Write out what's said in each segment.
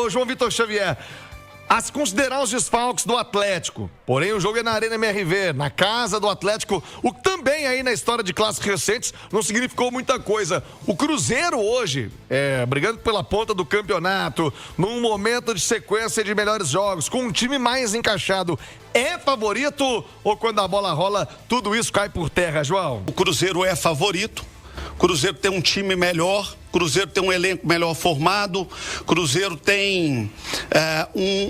Ô, João Vitor Xavier, a se considerar os desfalques do Atlético, porém o jogo é na Arena MRV, na casa do Atlético, o que também aí na história de clássicos recentes não significou muita coisa. O Cruzeiro hoje, brigando pela ponta do campeonato, num momento de sequência de melhores jogos, com um time mais encaixado, é favorito ou quando a bola rola, tudo isso cai por terra, João? O Cruzeiro é favorito. Cruzeiro tem um time melhor, Cruzeiro tem um elenco melhor formado, Cruzeiro tem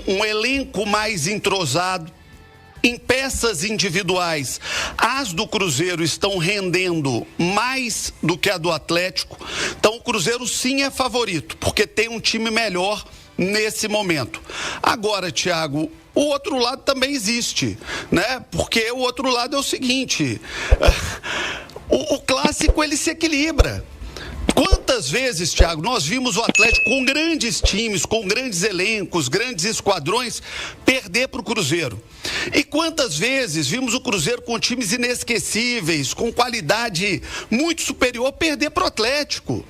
um elenco mais entrosado. Em peças individuais, as do Cruzeiro estão rendendo mais do que a do Atlético. Então o Cruzeiro sim é favorito, porque tem um time melhor nesse momento. Agora, Thiago, o outro lado também existe, né? Porque o outro lado é o seguinte... O clássico, ele se equilibra. Quantas vezes, Thiago, nós vimos o Atlético com grandes times, com grandes elencos, grandes esquadrões, perder para o Cruzeiro? E quantas vezes vimos o Cruzeiro com times inesquecíveis, com qualidade muito superior, perder para o Atlético?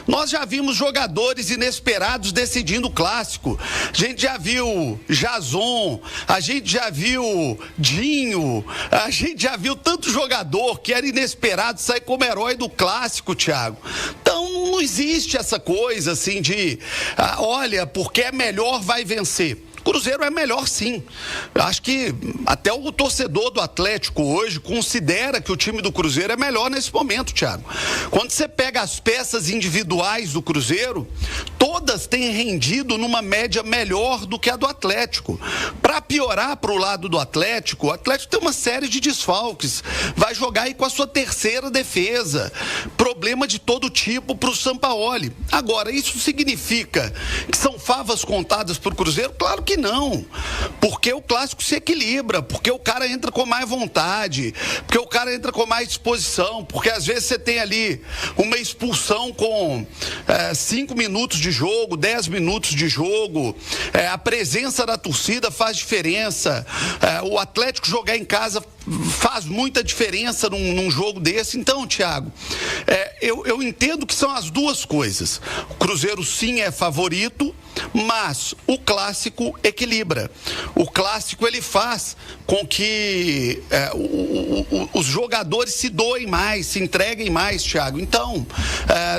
Nós já vimos jogadores inesperados decidindo o clássico. A gente já viu Jason, a gente já viu Dinho, a gente já viu tanto jogador que era inesperado sair como herói do clássico, Thiago. Então não existe essa coisa assim de, olha, porque é melhor vai vencer. Cruzeiro é melhor sim. Acho que até o torcedor do Atlético hoje considera que o time do Cruzeiro é melhor nesse momento, Thiago. Quando você pega as peças individuais do Cruzeiro, todas têm rendido numa média melhor do que a do Atlético. Para piorar para o lado do Atlético, o Atlético tem uma série de desfalques. Vai jogar aí com a sua terceira defesa. Problema de todo tipo para o Sampaoli. Agora, isso significa que são favas contadas para o Cruzeiro? Claro que não, porque o clássico se equilibra, porque o cara entra com mais vontade, porque o cara entra com mais disposição, porque às vezes você tem ali uma expulsão com 5 minutos de jogo, 10 minutos de jogo, a presença da torcida faz diferença, o Atlético jogar em casa faz muita diferença num jogo desse. Então, Thiago, eu entendo que são as duas coisas. O Cruzeiro sim é favorito, mas o clássico equilibra. O clássico, ele faz com que os jogadores se doem mais, se entreguem mais, Thiago. Então,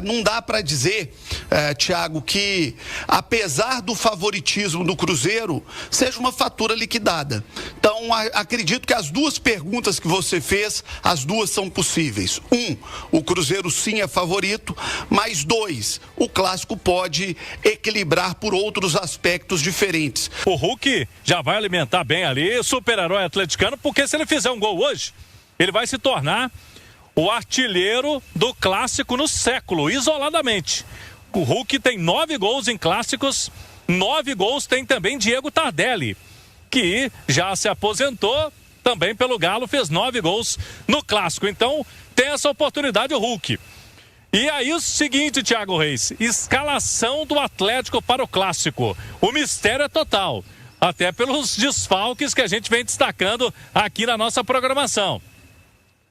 não dá para dizer, Thiago, que apesar do favoritismo do Cruzeiro, seja uma fatura liquidada. Então, acredito que as duas perguntas que você fez, as duas são possíveis. O Cruzeiro sim é favorito, mas 2, o clássico pode equilibrar por outros aspectos diferentes. O Hulk já vai alimentar bem ali, super-herói atleticano, porque se ele fizer um gol hoje, ele vai se tornar o artilheiro do clássico no século, isoladamente. O Hulk tem 9 gols em clássicos, 9 gols tem também Diego Tardelli, que já se aposentou, também pelo Galo, fez 9 gols no clássico. Então, tem essa oportunidade o Hulk. E aí o seguinte, Thiago Reis, escalação do Atlético para o clássico. O mistério é total, até pelos desfalques que a gente vem destacando aqui na nossa programação.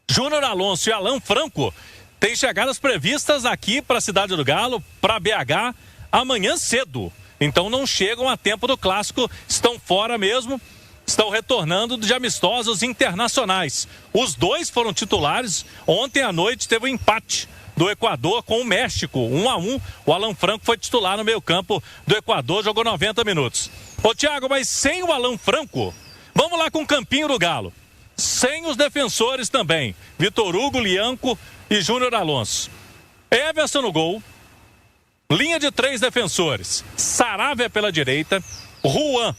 Júnior Alonso e Alan Franco têm chegadas previstas aqui para a Cidade do Galo, para BH, amanhã cedo. Então não chegam a tempo do clássico, estão fora mesmo, estão retornando de amistosos internacionais. Os dois foram titulares, ontem à noite teve um empate do Equador com o México, 1-1. O Alan Franco foi titular no meio-campo do Equador, jogou 90 minutos. Ô Thiago, mas sem o Alan Franco, vamos lá com o campinho do Galo. Sem os defensores também, Vitor Hugo, Lianco e Júnior Alonso. Everson no gol, linha de 3 defensores, Saravia pela direita, Juan.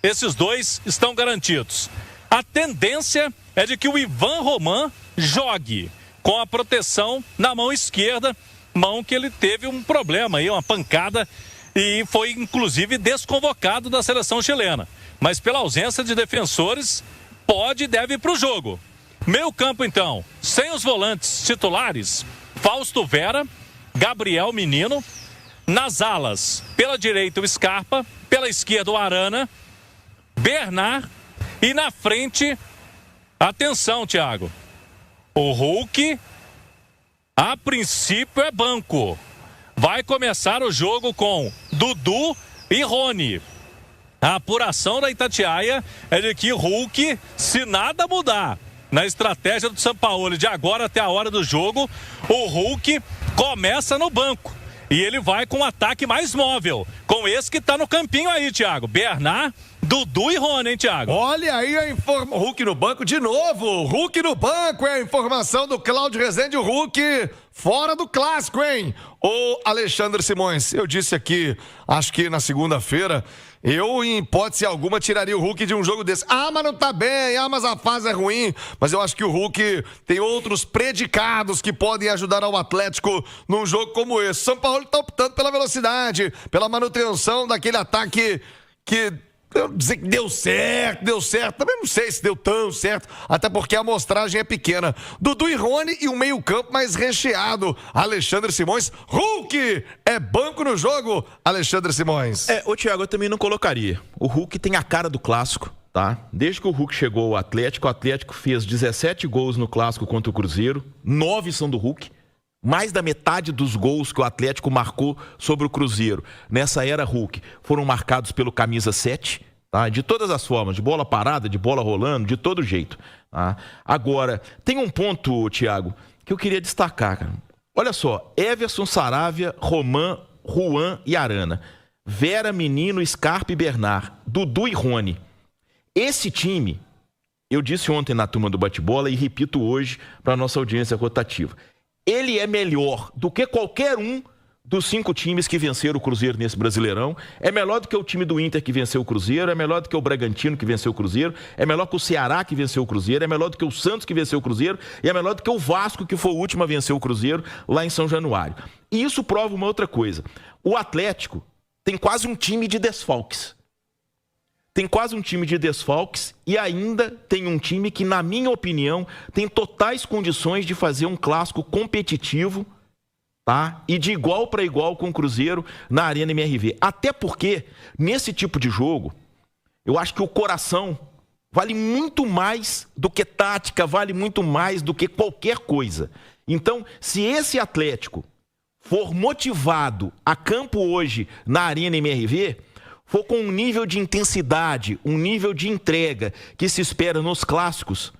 Esses dois estão garantidos. A tendência é de que o Ivan Roman jogue com a proteção na mão esquerda, mão que ele teve um problema aí, uma pancada, e foi inclusive desconvocado da seleção chilena. Mas pela ausência de defensores, pode e deve ir para o jogo. Meio campo então, sem os volantes titulares, Fausto Vera, Gabriel Menino, nas alas, pela direita o Scarpa, pela esquerda o Arana, Bernard e na frente, atenção, Thiago, o Hulk, a princípio é banco. Vai começar o jogo com Dudu, e Rony. A apuração da Itatiaia é de que Hulk, se nada mudar na estratégia do Sampaoli de agora até a hora do jogo, o Hulk começa no banco. E ele vai com um ataque mais móvel, com esse que tá no campinho aí, Thiago. Bernard, Dudu e Rony, hein, Thiago? Olha aí a informação. Hulk no banco de novo. Hulk no banco é a informação do Cláudio Rezende. O Hulk fora do clássico, hein? Ô, Alexandre Simões, eu disse aqui, acho que na segunda-feira, eu, em hipótese alguma, tiraria o Hulk de um jogo desse. Ah, mas não tá bem, mas a fase é ruim. Mas eu acho que o Hulk tem outros predicados que podem ajudar ao Atlético num jogo como esse. São Paulo tá optando pela velocidade, pela manutenção daquele ataque que... Eu dizer que deu certo. Também não sei se deu tão certo, até porque a amostragem é pequena. Dudu e Rony e um meio-campo mais recheado. Alexandre Simões, Hulk é banco no jogo. Alexandre Simões. Ô Thiago, eu também não colocaria. O Hulk tem a cara do clássico, tá? Desde que o Hulk chegou ao Atlético, o Atlético fez 17 gols no clássico contra o Cruzeiro, 9 são do Hulk. Mais da metade dos gols que o Atlético marcou sobre o Cruzeiro nessa era Hulk foram marcados pelo camisa 7, tá? De todas as formas, de bola parada, de bola rolando, de todo jeito. Tá? Agora, tem um ponto, Thiago, que eu queria destacar, cara. Olha só, Everson, Saravia, Roman, Juan e Arana. Vera, Menino, Scarpa e Bernard. Dudu e Rony. Esse time, eu disse ontem na turma do bate-bola e repito hoje para a nossa audiência rotativa. Ele é melhor do que qualquer um dos 5 times que venceram o Cruzeiro nesse Brasileirão. É melhor do que o time do Inter que venceu o Cruzeiro, é melhor do que o Bragantino que venceu o Cruzeiro, é melhor que o Ceará que venceu o Cruzeiro, é melhor do que o Santos que venceu o Cruzeiro e é melhor do que o Vasco que foi o último a vencer o Cruzeiro lá em São Januário. E isso prova uma outra coisa. O Atlético tem quase um time de desfalques. E ainda tem um time que, na minha opinião, tem totais condições de fazer um clássico competitivo, tá? E de igual para igual com o Cruzeiro na Arena MRV. Até porque, nesse tipo de jogo, eu acho que o coração vale muito mais do que tática, vale muito mais do que qualquer coisa. Então, se esse Atlético for motivado a campo hoje na Arena MRV, for com um nível de intensidade, um nível de entrega que se espera nos clássicos,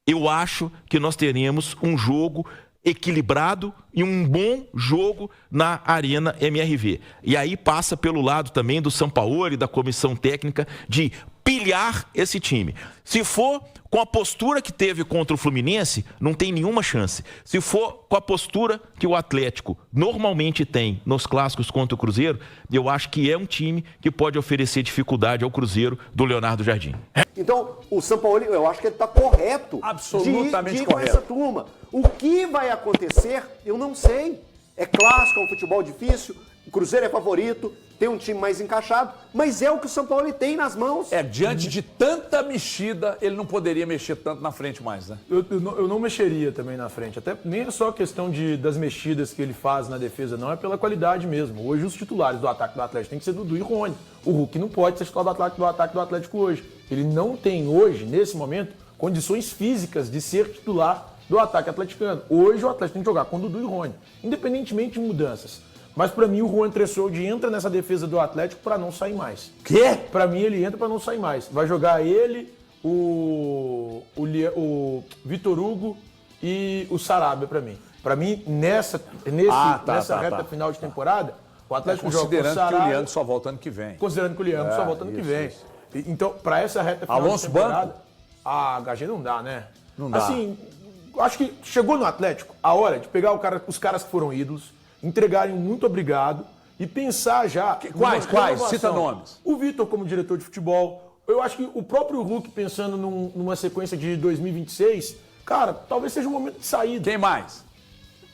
eu acho que nós teremos um jogo equilibrado e um bom jogo na Arena MRV. E aí passa pelo lado também do Sampaoli, da comissão técnica, de pilhar esse time. Se for com a postura que teve contra o Fluminense, não tem nenhuma chance. Se for com a postura que o Atlético normalmente tem nos clássicos contra o Cruzeiro, eu acho que é um time que pode oferecer dificuldade ao Cruzeiro do Leonardo Jardim. Então, o Sampaoli, eu acho que ele está correto. Absolutamente de ir correto. com essa turma. O que vai acontecer, eu não sei. É clássico, é um futebol difícil, o Cruzeiro é favorito, tem um time mais encaixado, mas é o que o Sampaoli tem nas mãos. Diante de tanta mexida, ele não poderia mexer tanto na frente mais, né? Eu não mexeria também na frente. Até nem é só questão das mexidas que ele faz na defesa, não. É pela qualidade mesmo. Hoje os titulares do ataque do Atlético tem que ser Dudu e Rony. O Hulk não pode ser titular do ataque do Atlético hoje. Ele não tem hoje, nesse momento, condições físicas de ser titular do ataque atleticano. Hoje o Atlético tem que jogar com Dudu e Rony, independentemente de mudanças. Mas pra mim o Juan Tressoldi entra nessa defesa do Atlético pra não sair mais. Quê? Pra mim ele entra pra não sair mais. Vai jogar ele, o Vitor Hugo e o Sarabia pra mim. Pra mim, nessa reta final de temporada, o Atlético joga com o Sarabia. Considerando que o Leandro só volta ano que vem. Considerando que o Leandro só volta ano que vem. Isso. Então, pra essa reta final Alonso de temporada... banco? A HG não dá, né? Não dá. Assim, acho que chegou no Atlético a hora de pegar os caras que foram ídolos, entregarem um muito obrigado e pensar já... Quais? Cita nomes. O Vitor como diretor de futebol. Eu acho que o próprio Hulk pensando numa sequência de 2026, cara, talvez seja um momento de saída. Quem mais?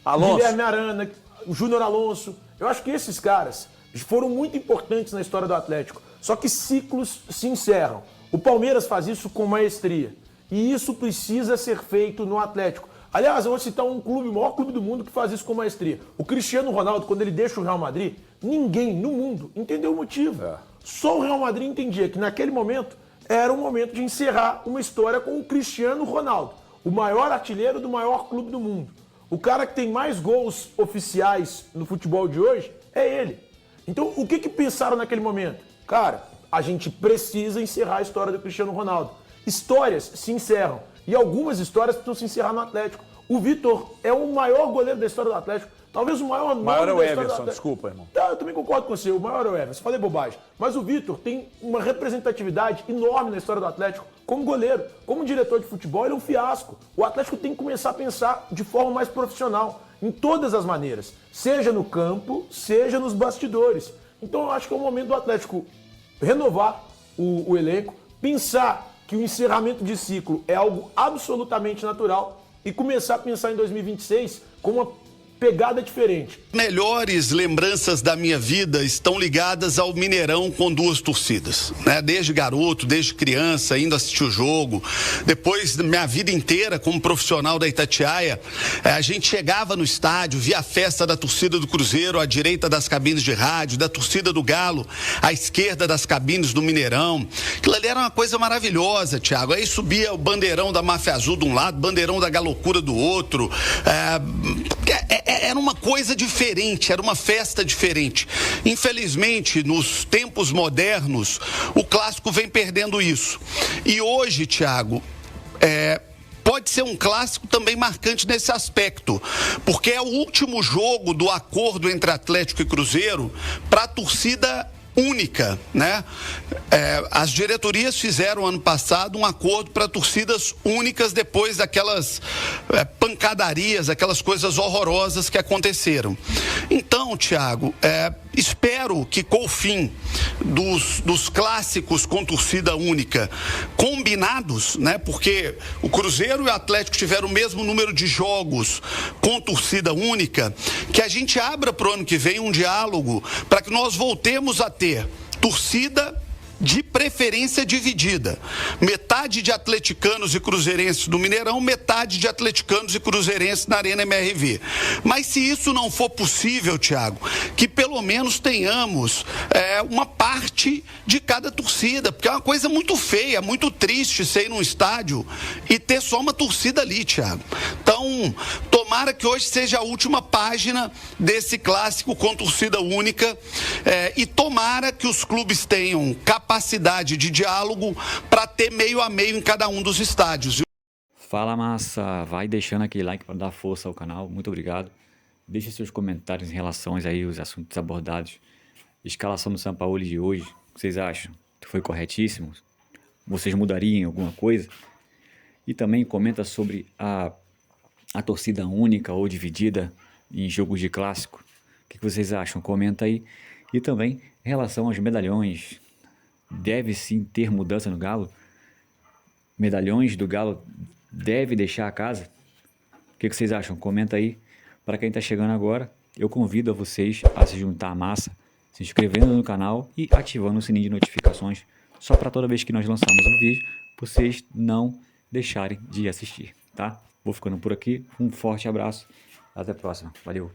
Alonso. Guilherme Arana, o Júnior Alonso. Eu acho que esses caras foram muito importantes na história do Atlético. Só que ciclos se encerram. O Palmeiras faz isso com maestria. E isso precisa ser feito no Atlético. Aliás, eu vou citar um clube, o maior clube do mundo, que faz isso com maestria. O Cristiano Ronaldo, quando ele deixa o Real Madrid, ninguém no mundo entendeu o motivo. Só o Real Madrid entendia que naquele momento era um momento de encerrar uma história com o Cristiano Ronaldo, o maior artilheiro do maior clube do mundo. O cara que tem mais gols oficiais no futebol de hoje é ele. Então, o que pensaram naquele momento? Cara, a gente precisa encerrar a história do Cristiano Ronaldo. Histórias se encerram. E algumas histórias precisam se encerrar no Atlético. O Vitor é o maior goleiro da história do Atlético. Talvez o maior nome Maior é o da história do Everson, Atlético. desculpa, irmão. Tá, eu também concordo com você, o maior é o Everson, falei bobagem. Mas o Vitor tem uma representatividade enorme na história do Atlético como goleiro, como diretor de futebol, ele é um fiasco. O Atlético tem que começar a pensar de forma mais profissional, em todas as maneiras, seja no campo, seja nos bastidores. Então eu acho que é o momento do Atlético renovar o elenco, pensar que o encerramento de ciclo é algo absolutamente natural e começar a pensar em 2026 com uma pegada diferente. Melhores lembranças da minha vida estão ligadas ao Mineirão com duas torcidas, né? Desde garoto, desde criança, indo assistir o jogo. Depois, minha vida inteira como profissional da Itatiaia, a gente chegava no estádio, via a festa da torcida do Cruzeiro à direita das cabines de rádio, da torcida do Galo à esquerda das cabines do Mineirão. Aquilo ali era uma coisa maravilhosa, Thiago. Aí subia o bandeirão da Máfia Azul de um lado, bandeirão da Galocura do outro. Era uma coisa diferente, era uma festa diferente. Infelizmente, nos tempos modernos, o clássico vem perdendo isso. E hoje, Thiago, pode ser um clássico também marcante nesse aspecto, porque é o último jogo do acordo entre Atlético e Cruzeiro para a torcida única, né? As diretorias fizeram ano passado um acordo para torcidas únicas depois daquelas pancadarias, aquelas coisas horrorosas que aconteceram. Então, Thiago, espero que com o fim dos clássicos com torcida única combinados, né? Porque o Cruzeiro e o Atlético tiveram o mesmo número de jogos com torcida única, que a gente abra para o ano que vem um diálogo para que nós voltemos a ter torcida de preferência dividida. Metade de atleticanos e cruzeirenses no Mineirão, metade de atleticanos e cruzeirenses na Arena MRV. Mas se isso não for possível, Thiago, que pelo menos tenhamos uma parte de cada torcida, porque é uma coisa muito feia, muito triste você ir num estádio e ter só uma torcida ali, Thiago. Então, tomara que hoje seja a última página desse clássico com torcida única e tomara que os clubes tenham capacidade de diálogo para ter meio a meio em cada um dos estádios. Fala, massa, vai deixando aquele like para dar força ao canal, muito obrigado. Deixe seus comentários em relação aí aos assuntos abordados. Escalação do Sampaoli de hoje, o que vocês acham? Foi corretíssimo? Vocês mudariam alguma coisa? E também comenta sobre a torcida única ou dividida em jogos de clássico. O que vocês acham? Comenta aí. E também em relação aos medalhões, deve sim ter mudança no Galo? Medalhões do Galo deve deixar a casa? O que vocês acham? Comenta aí. Para quem está chegando agora, eu convido a vocês a se juntar à massa, se inscrevendo no canal e ativando o sininho de notificações, só para toda vez que nós lançarmos um vídeo, vocês não deixarem de assistir, tá? Vou ficando por aqui, um forte abraço, até a próxima, valeu!